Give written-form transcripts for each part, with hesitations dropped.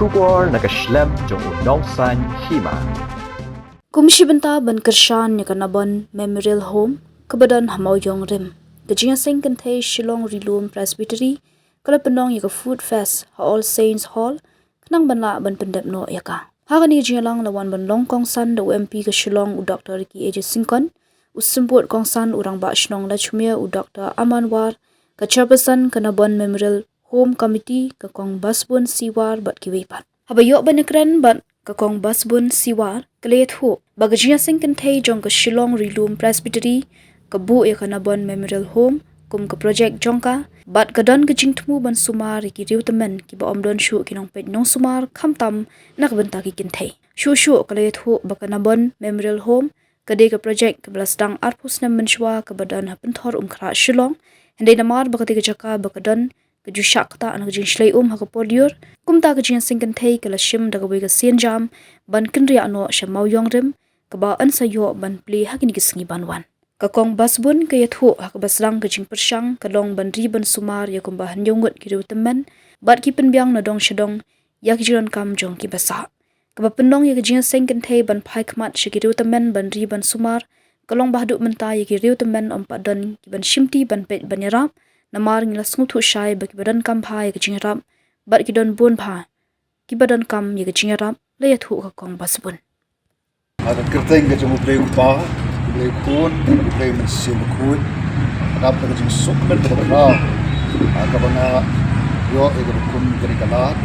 Shubor nakaslem jong unong san hima. Kumshi benta ban kershan ni kanabon Memorial Home kebadan hamau yong rim. Kejinga sing kentay Shillong Rilum Presbytery kala penong yaka Food Fest All Saints Hall kenang ban la ban pendep no yaka. Hagani jingalang lawan ban long kong san da UMP ke Shillong u Dr. Ricky AJ Singkon usimput kong san urang ba shnong la chumia u Dr. Amanwar ke chairperson kanabon Memorial Home Committee ke kong basbun siwar bat kiwepat. Habayok ban ekran bat ke kong basbun siwar kelet ho bagajia sing kentay jong ke Shillong Rilum Presbytery ke bu ya kanabon Memorial Home kum ke project jongka bat gadan ke jingtmu ban sumar ki riu temen ki ba omdon shu ki nong pet nong sumar khamtam nak benta ki kentay shu kelet ho ba kanabon Memorial Home kade ke project ke belasdang arpus nam menshwa ke badan hapenthor khra Shillong hende namar ba ke jaka ba gadan keju shakta anak jing shlai ha podior kumta ke jing singkan thei kala shim daga boi ga sian jam ban kinria no shamau yong rim ka ba an sayo ban pli hakini ki singi banwan ka kong basbun ke yathu hak basrang ke jing persang ka long ban ri ban sumar ya kumba hanyongut ki ru temen bat ki penbyang na dong shadong ya ki jiron kam jong ki basa ka ba pendong ya ke jing singkan thei ban phai khmat shi ki ru temen ban ri ban sumar ka long bahdu menta ya ki ru temen om padan ki ban shimti ban pet ban yarap namar ngila snguthu shai ba ki badan kam bha ye jingrap bat ki don bun bha ki badan kam ye jingrap le yathu ka kong basbun ada kerteng ke jemu play pa play kun play mesin kun rap ke jeng sok ben ke bra ka bana yo e ke kum ke kalat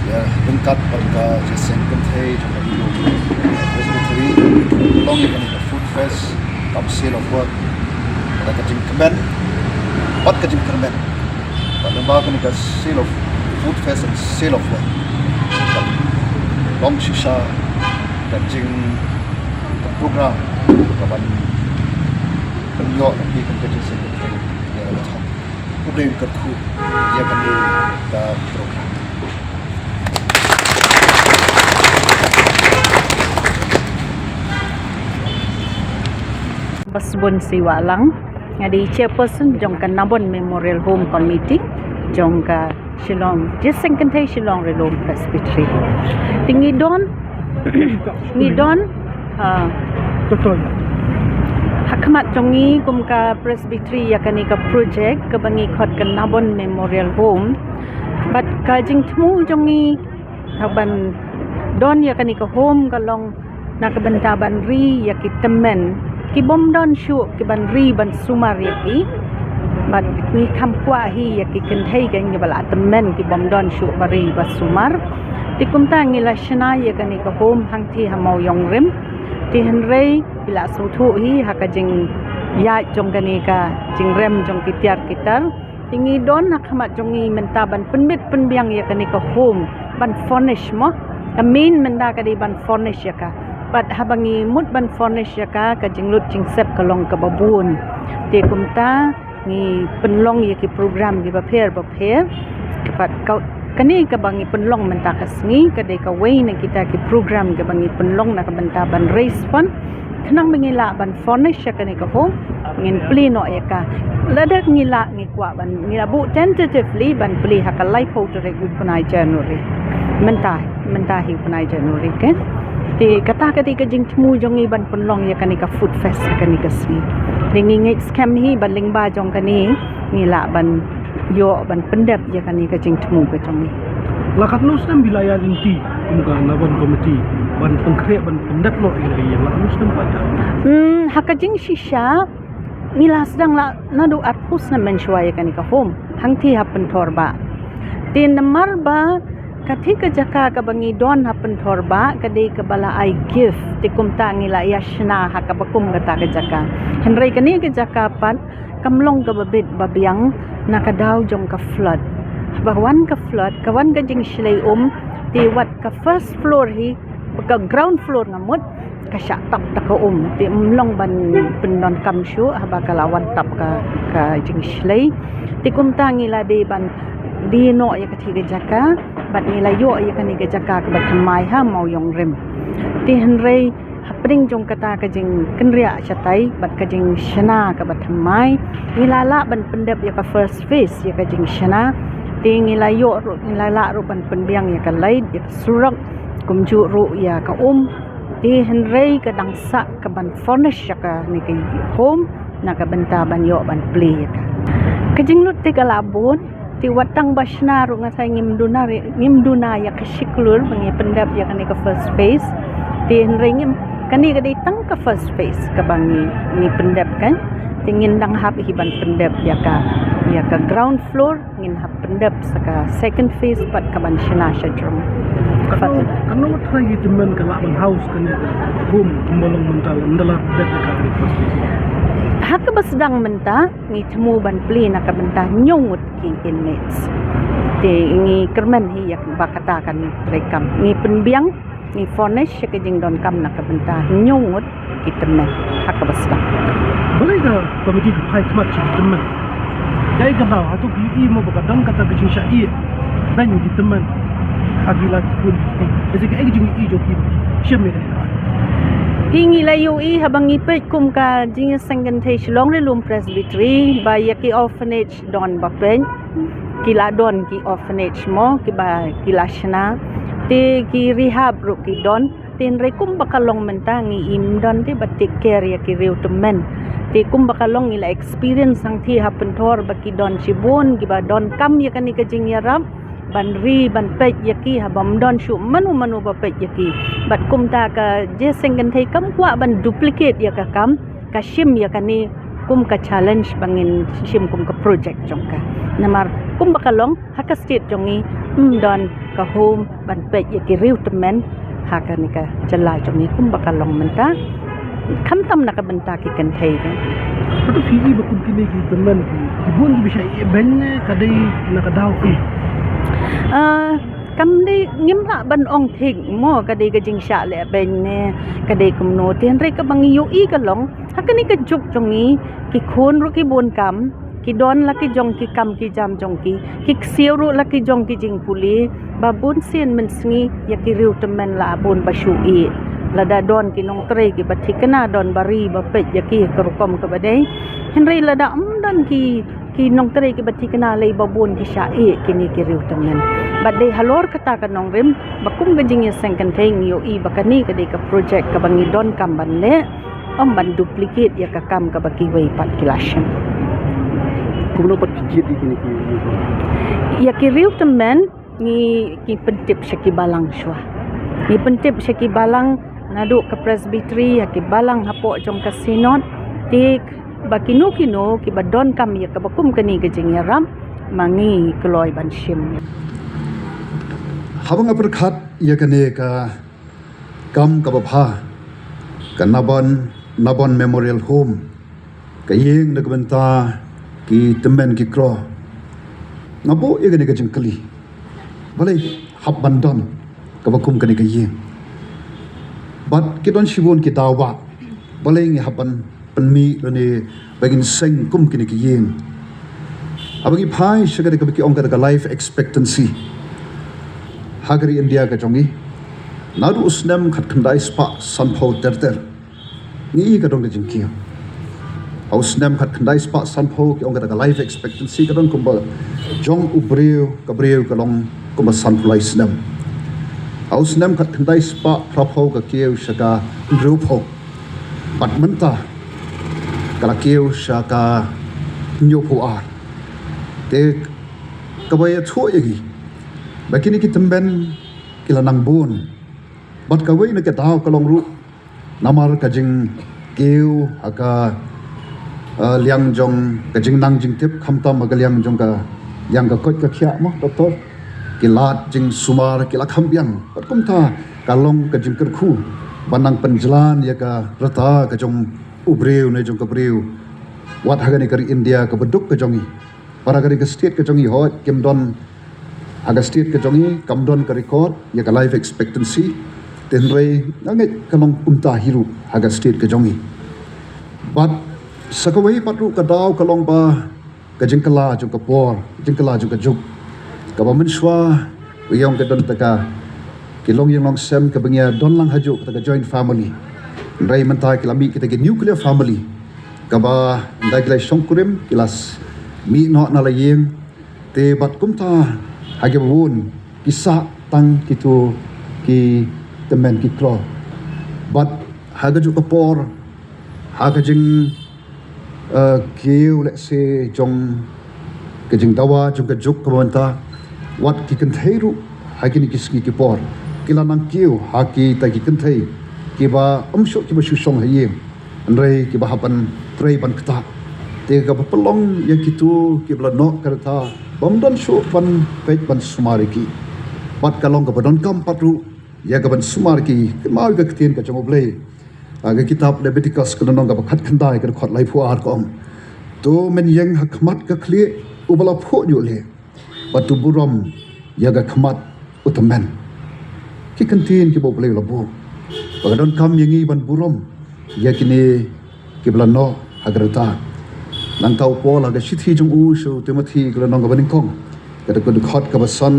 ya bengkat pada jesen kentai jemu yo presbytery long ke food fest kam sale of work ada ke jeng kemen Wat ka jim kermen pada ba ka sale of food fest and sale of work long shisha ka jing program ka ban yo ni kan ka jing secretary ya la thap problem ka khu ya kan ka program basbun siwalang ngadi chairperson jong ka Nabon Memorial Home Committee jong ka Shillong jiseng kentay Shillong Rilum Presbytery tingi don betul hakmat jongi kum ka presbytery yakani ka project ka bangi khot ka Nabon Memorial Home bat ka jing thmu jongi haban don yakani ka home ka long nakabenta ban ri yaki temen ki bom don shu ki ban ri ban sumar yaki bat ni kampwa hi yaki kenthai ga ngi bala temen ki bom don shu bari bas sumar ti kumta ngi la shna yakani ka home hang thi hamau yong rim ti henrei bila suthu hi hakajing ya jong gani ka jing rem jong kitiar kitar tingi don nakhamat jongi menta ban penbit penbiang yakani ka home ban furnish mo ka main menda ka di ban furnish yaka pat habangi mut ban furnish yaka ka jinglut jingsep kalong ka babun te kumta ni penlong yaki program gi baper pat kau kani ka bangi penlong menta kasngi ka de ka way na kita ki program ka bangi penlong na ka benta ban race pon kenang mengila ban furnish yaka ni ka home ngin plino yaka ladak ngila ngi kwa ban ngila bu tentatively ban pli haka life photo rek punai January menta hi punai January ke ti kata ka jing tmu jongi ban penlong ya kani ka food fest kani ka swi ringi ngi scam hi ban lingba jong kani ngila ban yo ban pendap ya kani ka jing tmu ka jongi lakat nustem wilayah inti kumka Nabon committee ban pengkre ban pendap lo iri lakat nustem pada haka jing shisha ngila sedang la nadu arpus na menshwa ya kani ka home hangti hapen torba tin namar ba katika jaka ka bangi don hapen thorba kade ka bala I give tikum ta ngila yashna haka bakum kata ka jaka henrei kani ka jaka pat kamlong ka babit babyang nakadaw jong ka flood bahwan ka flood kawan ka jing shlai ti wat ka first floor hi ka ground floor ngamut ka sya tap ta ka ti mlong ban pendon kam shu haba ka lawan tap ka jing shlai tikum ta ngila de ban di no ya ka jaka bat nilai yo ya kan ga jaka ka bat mai ha mau yong rem ti henrei hapring jong kata ka jing kenria chatai bat ka jing shana ka bat mai nilala ban pendap ya ka first phase ya ka jing shana Tingi layo ru ngilala ru ban penbiang ya ka laid ya surak kumju ru ya ka ti henrei ka dangsa ka ban furnish ya ka ni ka home na ka benta ban yo ban play ya ka. Kajing lut ti ka labon ti watang basna ru nga say ngimduna ya ka shiklur bangi pendap ya ka ni ka first phase. Ti henrei ngim kani ka ditang ka first phase ka bangi ni pendap kan. Tingin dang hap hiban pendap ya ka ground floor ngin hap pendap saka second phase pat ka ban shina syadrum. Kano try gitu men ka laban house kan home kumbalong mental ndala det ka first phase. Haka basdang menta ngi temu ban pli na ka benta nyungut ki inmates. Ti ngi kermen hi yak bakata kan rekam ngi penbiang ni furnish ke jing don kam nak benta nyungut kita men hak basda boleh dah komiti ke pai kemat teman jai ka daw atau bi mo baka dan kata ke jing syai ban di teman agila pun jadi ke jing i jo ki syem ni hingi la ui habang ipet kum ka jing sengen thai shlong le lum presbytery ba yaki orphanage don bapen kila don ki orphanage mo ki ba kila shna te ki rehab ru ki don tin rekum bakalong mentangi imdon te batik care ya ki riu temen te kum bakalong ila experience sang thi happen thor baki don chibon ki ba don kam ya kan ka jing yaram ban ri ban pet ya ki habam don shu manu ba pet ya ki bat kum ta ka je sengen thai kam kwa ban duplicate ya ka kam ka shim ya kan ni kum ka challenge bangin shim kum ka project jong ka namar kum bakalong haka state jongi don ka home ban pet ya ki riu temen haka ni ka jala jongi kum bakalong menta kham tam na ka benta ki kan thai ka atau fi ba kum kini ki teman ki bun bi syai ben kadai na ka daw kam dei ngimra ban ong thing mo kadai ka jing sha le ben ne kadai kum no ten re ka bang yu i ka long haka ni ka juk jongi ki khon ru ki bon kam ki don la ki jong ki kam ki jam jong ki siu ru la ki jong ki jing puli ba bun sien men sngi ya ki riu temen la bun ba shu i la da don ki nong tre ki ba thikna don bari ba pet ya ki kerukom ka badai henry la da don ki nong tre ki ba thikna le ba bun ki sha i ki ni ki riu temen ba dei halor kata ka nong rim ba kum ga jing ya seng kan theng yo i ba kani ka dei ka project ka bangi don kam ban le ban duplicate ya ka kam ka ba ki wei pat kilashem kumno pat kijit kini ki ya ki riu temen ni ki pentip syaki balang shwa ni pentip syaki balang naduk ke presbytery ya ki balang hapo jong ka sinod tik bakino ki badon kam ya ka bakum kani ke jing yaram mangi keloi ban shim habang aperkhat ya kane ka kam ka bapha ka nabon memorial home ka yeng na benta ki temen ki kro ngabo ye gane ka jingkali balai hab bandon ka bakum kane ka yeng bat ki don shibon ki dawa balai ngi haban penmi lone bagin seng kum kine ki yeng abangi phai shagare ka ki ongka ka life expectancy hagari india ka jongi nadu usnam khat khandai spa sanpho terter ni ka dong ka jingkiya aus nem khat khandai spa sanpho ki ongka ka life expectancy ka don kumba jong ubreu ka long kumba sanphlai snem aus nem khat khandai spa propho ka keu shaka drupho patmanta kala keu shaka nyopo a te kabaya tho yagi bakini ki temben kila nang bon bat ka wei na ka daw ka long ru namar ka jing keu aka liang jong ka jing nang jing tip khamtam ka liang jong ka yang ka kot ka khia mo doctor kilat jing sumar kila khambiang pat kum tha kalong ka jing ker khu banang penjalan ya ka rata ka jong ubreu ne jong ka breu wat hagani kari india ka beduk ka jongi para kari ka state ka jongi hot kimdon aga state ka jongi kamdon ka record ya ka life expectancy tenrei nangai kalong umta hiru aga state ka jongi but sakawai patru ka daw kalong ba ka jingkala jong ka por jingkala jong ka juk ka ba menshwa uyong ka don taka kilong yung long sem ka bangya don lang hajuk ka joint family rai mentai kilami kita ke nuclear family ka ba ndai kilai shongkurim kilas mi no na layeng te bat kumta hage bun kisa tang kitu ki temen ki kro bat haga ju kapor haga jing kiu let's say jong ke jing dawa jong ke juk kamanta wat ki kan theiru hage ni kiski ki por kila nang kiu haki ta ki kan thei ki ba amsho ki ba shu song hayem anrei ki ba hapan trei ban kta te ka ba pelong yang kitu ki bla no karta bamdan shu ban pej ban sumariki bat kalong ka badon kam patru ya ka ban sumariki mau ka ktien ka chomoble aga kitab Leviticus ka nong ka khat khandai ka khot lai fu ar kom to men yang hakmat ka khli ubala phu yu le batu buram ya ga khmat utamen ki kantin ki boble labu badon kam yangi ban buram ya kini ki bla no hagrata nang tau pola ga sithi jung u so Timothy ka nong ka baning kong ka ko khot ka basan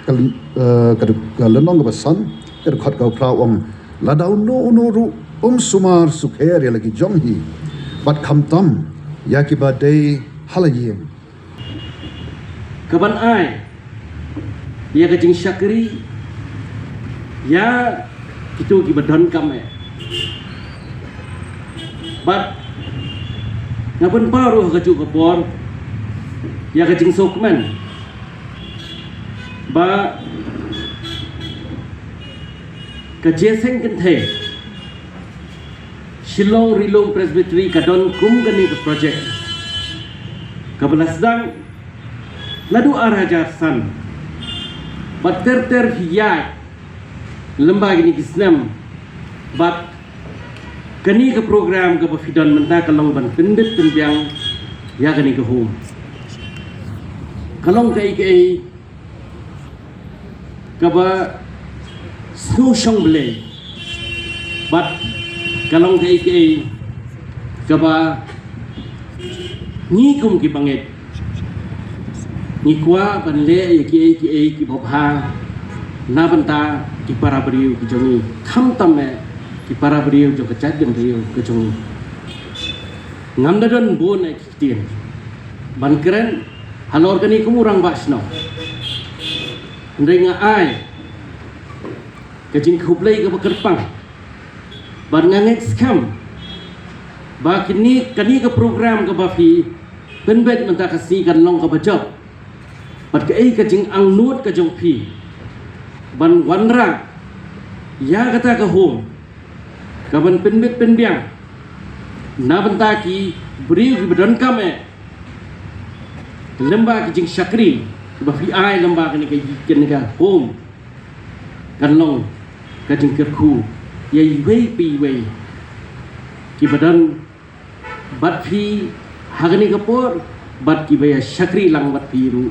ka lenong ka basan ka khot ka prawong la dau no ru sumar sukher lagi jong hi bat kham tam ya ki ba dei halayem kaban ai ya ka jing syakri ya kitu ki badon kam bat ngapun paru ka ju ka por ya ka jing sokman ba ka jeseng kan the Shillong Rilong Presbytery kadon kum gani ke project kabalasdang ladu araja san bat ter hiya lembag ni kisnam bat kani ke program ke bafidon menta kalong ban tindit timbiang ya gani ke home kalong kai kaba snu shong ble bat kalong kai kaba ni kum ki pangit ni kwa ban le ki bopha na banta ki para beriu ki jongi kham tame ki para beriu jo kachat gen beriu ke jongi ngam dadon bon ek tien ban keren halor kani kumurang basno ndrenga ai ke jing khuplei ke bakerpang ban ngangek scam ba kini ke program ke bafi penbet menta kasi kan long ke bajab bat ke ai ke jing ang nut ke jong pi ban wanra ya kata ke home ka ban penbet penbiang na benta ki beriu ki bedon kame lemba ki jing syakri bafi ai lemba kini ke home kan long ke jing kerku yai wei pi wei ki badan bat phi hagani kapor bat ki baya syakri lang bat piru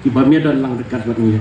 ki bamia dan lang dekat bat ni